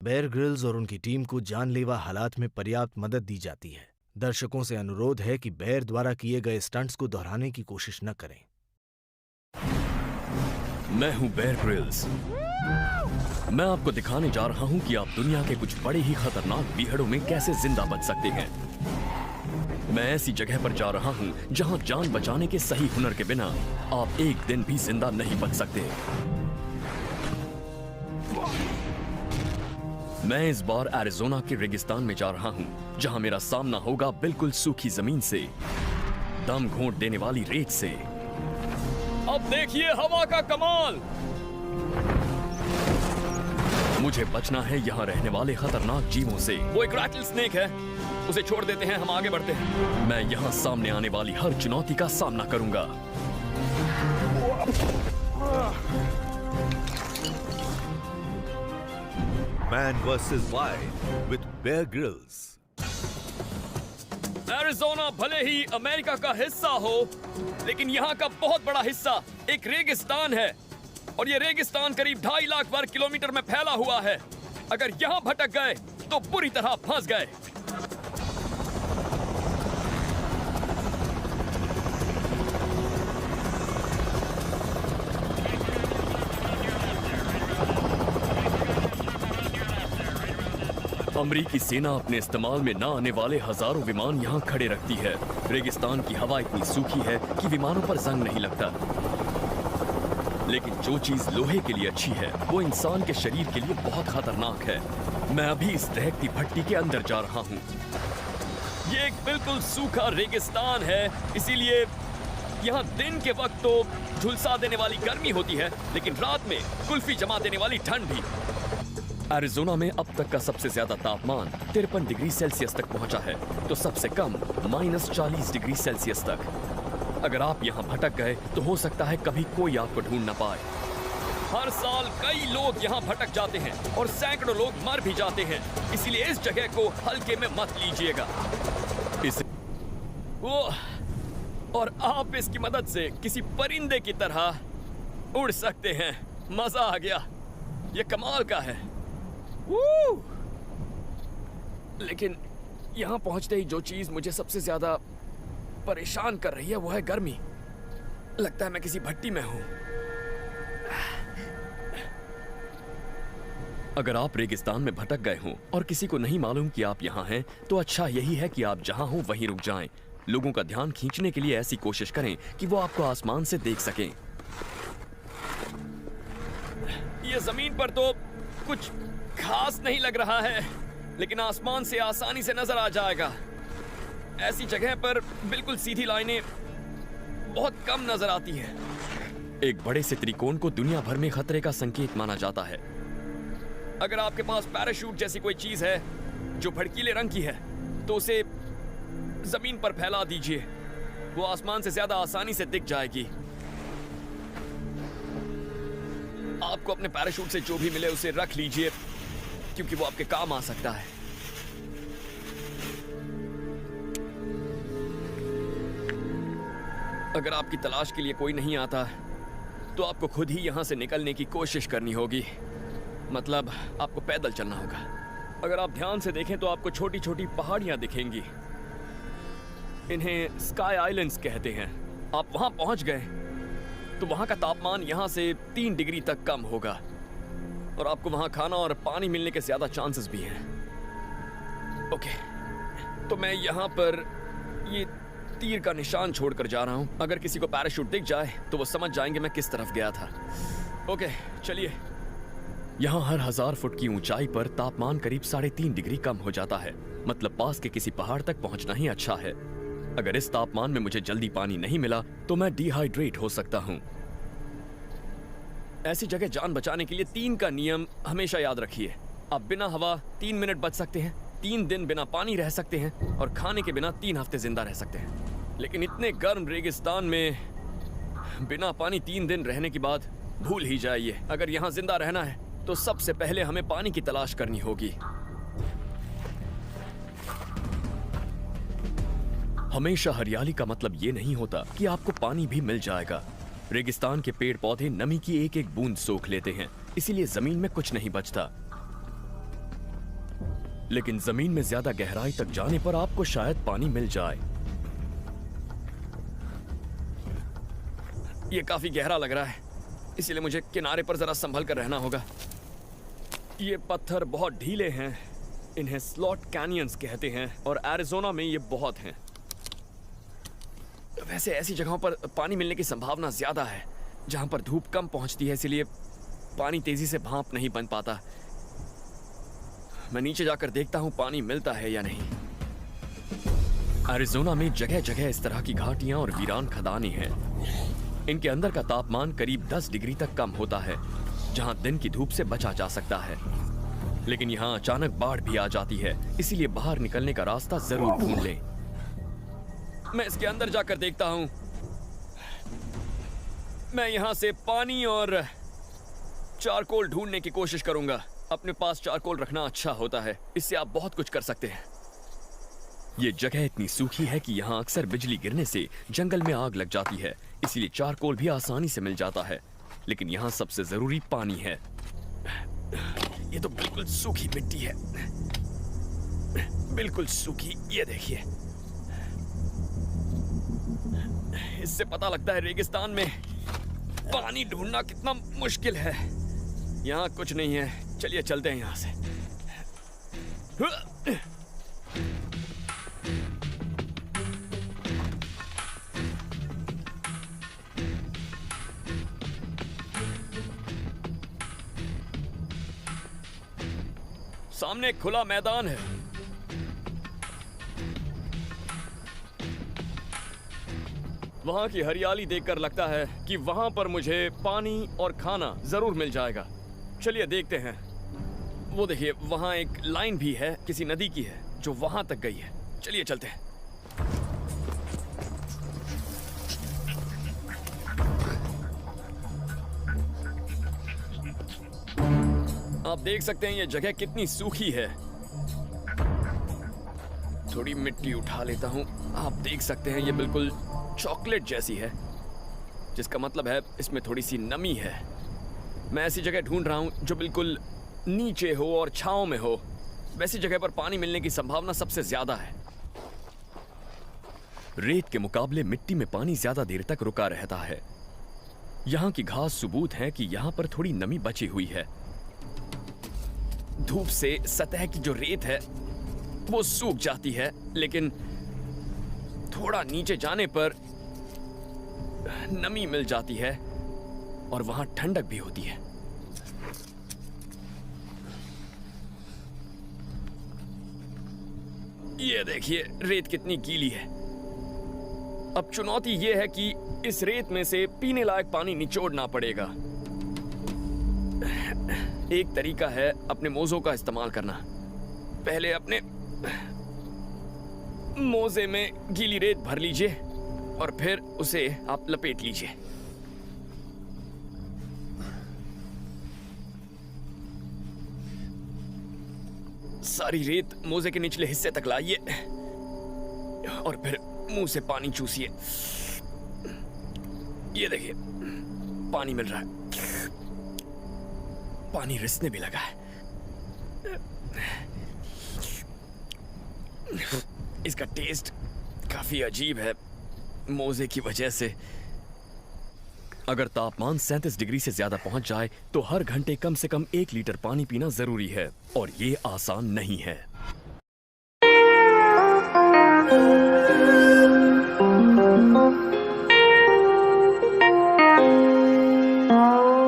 Bear Grylls और उनकी team को जानलेवा हालात में पर्याप्त मदद दी जाती है। दर्शकों से अनुरोध है कि बेयर द्वारा किए गए स्टंट्स को दोहराने की कोशिश न करें। मैं हूं बेयर ग्रिल्स। मैं आपको दिखाने जा रहा हूं कि आप दुनिया के कुछ बड़े ही खतरनाक बीहड़ों में कैसे जिंदा बच सकते हैं। मैं ऐसी जगह पर जा रहा हूं जहां जान बचाने के सही हुनर के बिना आप एक दिन भी जिंदा नहीं बच सकते। मैं इस बार एरिज़ोना के रेगिस्तान में जा रहा हूं, जहां मेरा सामना होगा बिल्कुल सूखी जमीन से, दम घोंट देने वाली रेत से। अब देखिए हवा का कमाल। मुझे बचना है यहाँ रहने वाले खतरनाक जीवों से। वो एक रैटल स्नेक है, उसे छोड़ देते हैं, हम आगे बढ़ते हैं। मैं यहाँ सामने आने वाली हर चुनौती का सामना करूंगा। Man vs. Wild with Bear Grylls। Arizona भले ही अमेरिका का हिस्सा हो, लेकिन यहाँ का बहुत बड़ा हिस्सा एक रेगिस्तान है, और ये रेगिस्तान करीब 2.5 लाख वर्ग किलोमीटर में फैला हुआ है। अगर यहाँ भटक गए तो बुरी तरह फंस गए। अमरीकी सेना अपने इस्तेमाल में ना आने वाले हजारों विमान यहाँ खड़े रखती है। रेगिस्तान की हवा इतनी सूखी है कि विमानों पर जंग नहीं लगता। लेकिन जो चीज लोहे के लिए अच्छी है वो इंसान के शरीर के लिए बहुत खतरनाक है। मैं अभी इस दहकती भट्टी के अंदर जा रहा हूँ। ये एक बिल्कुल सूखा रेगिस्तान है, इसीलिए यहाँ दिन के वक्त तो झुलसा देने वाली गर्मी होती है, लेकिन रात में कुल्फी जमा देने वाली ठंड भी। एरिज़ोना में अब तक का सबसे ज्यादा तापमान 53 डिग्री सेल्सियस तक पहुंचा है, तो सबसे कम -40 डिग्री सेल्सियस तक। अगर आप यहाँ भटक गए तो हो सकता है कभी कोई आपको ढूंढ न पाए। हर साल कई लोग यहाँ भटक जाते हैं और सैकड़ों लोग मर भी जाते हैं, इसीलिए इस जगह को हल्के में मत लीजिएगा। और आप इसकी मदद से किसी परिंदे की तरह उड़ सकते हैं। मजा आ गया, ये कमाल का है। लेकिन यहाँ पहुंचते ही जो चीज मुझे सबसे ज्यादा परेशान कर रही है वो है गर्मी। लगता है मैं किसी भट्टी में हूं। अगर आप रेगिस्तान में भटक गए हों और किसी को नहीं मालूम कि आप यहाँ हैं, तो अच्छा यही है कि आप जहां हो वहीं रुक जाएं। लोगों का ध्यान खींचने के लिए ऐसी कोशिश करें कि वो आपको आसमान से देख सकें। ये जमीन पर तो कुछ खास नहीं लग रहा है, लेकिन आसमान से आसानी से नजर आ जाएगा। ऐसी जगह पर बिल्कुल सीधी लाइनें बहुत कम नजर आती हैं। एक बड़े से त्रिकोण को दुनिया भर में खतरे का संकेत माना जाता है। अगर आपके पास पैराशूट जैसी कोई चीज है जो भड़कीले रंग की है, तो उसे जमीन पर फैला दीजिए, वो आसमान से ज्यादा आसानी से दिख जाएगी। आपको अपने पैराशूट से जो भी मिले उसे रख लीजिए, क्योंकि वो आपके काम आ सकता है। अगर आपकी तलाश के लिए कोई नहीं आता, तो आपको खुद ही यहां से निकलने की कोशिश करनी होगी। मतलब आपको पैदल चलना होगा। अगर आप ध्यान से देखें तो आपको छोटी छोटी पहाड़ियां दिखेंगी। इन्हें स्काई आइलैंड्स कहते हैं। आप वहां पहुंच गए तो वहां का तापमान यहां से 3 डिग्री तक कम होगा, और आपको वहां खाना और पानी मिलने के ज्यादा चांसेस भी हैं। ओके, तो मैं यहां पर ये तीर का निशान छोड़कर जा रहा हूं। अगर किसी को पैराशूट दिख जाए तो वो समझ जाएंगे मैं किस तरफ गया था। ओके, चलिए। यहाँ हर 1000 फुट की ऊंचाई पर तापमान करीब 3.5 डिग्री कम हो जाता है। मतलब पास के किसी पहाड़ तक पहुंचना ही अच्छा है। अगर इस तापमान में मुझे जल्दी पानी नहीं मिला तो मैं डिहाइड्रेट हो सकता हूं। ऐसी जगह जान बचाने के लिए 3 का नियम हमेशा याद रखिए। आप बिना हवा 3 मिनट बच सकते हैं, 3 दिन बिना पानी रह सकते हैं, और खाने के बिना 3 हफ्ते जिंदा रह सकते हैं। लेकिन इतने गर्म रेगिस्तान में बिना पानी 3 दिन रहने के बाद भूल ही जाइए। अगर यहाँ जिंदा रहना है तो सबसे पहले हमें पानी की तलाश करनी होगी। हमेशा हरियाली का मतलब ये नहीं होता कि आपको पानी भी मिल जाएगा। रेगिस्तान के पेड़ पौधे नमी की एक एक बूंद सोख लेते हैं, इसीलिए जमीन में कुछ नहीं बचता। लेकिन जमीन में ज्यादा गहराई तक जाने पर आपको शायद पानी मिल जाए। ये काफी गहरा लग रहा है, इसीलिए मुझे किनारे पर जरा संभल कर रहना होगा। ये पत्थर बहुत ढीले हैं, इन्हें स्लॉट कैनियंस कहते हैं और एरिज़ोना में ये बहुत हैं। वैसे ऐसी जगहों पर पानी मिलने की संभावना ज्यादा है जहां पर धूप कम पहुंचती है, इसलिए पानी तेजी से भाप नहीं बन पाता। मैं नीचे जाकर देखता हूं पानी मिलता है या नहीं। एरिज़ोना में जगह जगह इस तरह की घाटियां और वीरान खदानें हैं। इनके अंदर का तापमान करीब 10 डिग्री तक कम होता है, जहां दिन की धूप से बचा जा सकता है। लेकिन यहां अचानक बाढ़ भी आ जाती है, इसीलिए बाहर निकलने का रास्ता जरूर ढूंढ लें। मैं इसके अंदर जाकर देखता हूं। मैं यहां से पानी और चारकोल ढूंढने की कोशिश करूंगा। अपने पास चारकोल रखना अच्छा होता है, इससे आप बहुत कुछ कर सकते हैं। ये जगह इतनी सूखी है कि यहाँ अक्सर बिजली गिरने से जंगल में आग लग जाती है, इसीलिए चारकोल भी आसानी से मिल जाता है। लेकिन यहाँ सबसे जरूरी पानी है। ये तो बिल्कुल सूखी मिट्टी है, बिल्कुल सूखी। ये देखिए, इससे पता लगता है रेगिस्तान में पानी ढूंढना कितना मुश्किल है। यहाँ कुछ नहीं है, चलिए चलते हैं यहाँ से। सामने एक खुला मैदान है। वहां की हरियाली देखकर लगता है कि वहां पर मुझे पानी और खाना जरूर मिल जाएगा। चलिए देखते हैं। वो देखिए, वहां एक लाइन भी है, किसी नदी की है जो वहां तक गई है। चलिए चलते हैं। आप देख सकते हैं ये जगह कितनी सूखी है। थोड़ी मिट्टी उठा लेता हूं। आप देख सकते हैं ये बिल्कुल चॉकलेट जैसी है, जिसका मतलब है इसमें थोड़ी सी नमी है। मैं ऐसी जगह ढूंढ रहा हूं जो बिल्कुल नीचे हो और छांव में हो। वैसी जगह पर पानी मिलने की संभावना सबसे ज्यादा है। रेत के मुकाबले मिट्टी में पानी ज्यादा देर तक रुका रहता है। यहाँ की घास सबूत है कि यहाँ पर थोड़ी नमी बची हुई है। धूप से सतह की जो रेत है वो सूख जाती है, लेकिन थोड़ा नीचे जाने पर नमी मिल जाती है और वहां ठंडक भी होती है। ये देखिए, रेत कितनी गीली है। अब चुनौती ये है कि इस रेत में से पीने लायक पानी निचोड़ना पड़ेगा। एक तरीका है अपने मोज़ों का इस्तेमाल करना। पहले अपने मोजे में गीली रेत भर लीजिए और फिर उसे आप लपेट लीजिए। सारी रेत मोजे के निचले हिस्से तक लाइए और फिर मुंह से पानी चूसिए। ये देखिए, पानी मिल रहा है। पानी रिसने भी लगा है। इसका टेस्ट काफी अजीब है, मोजे की वजह से। अगर तापमान 37 डिग्री से ज्यादा पहुंच जाए तो हर घंटे कम से कम 1 लीटर पानी पीना जरूरी है, और ये आसान नहीं है।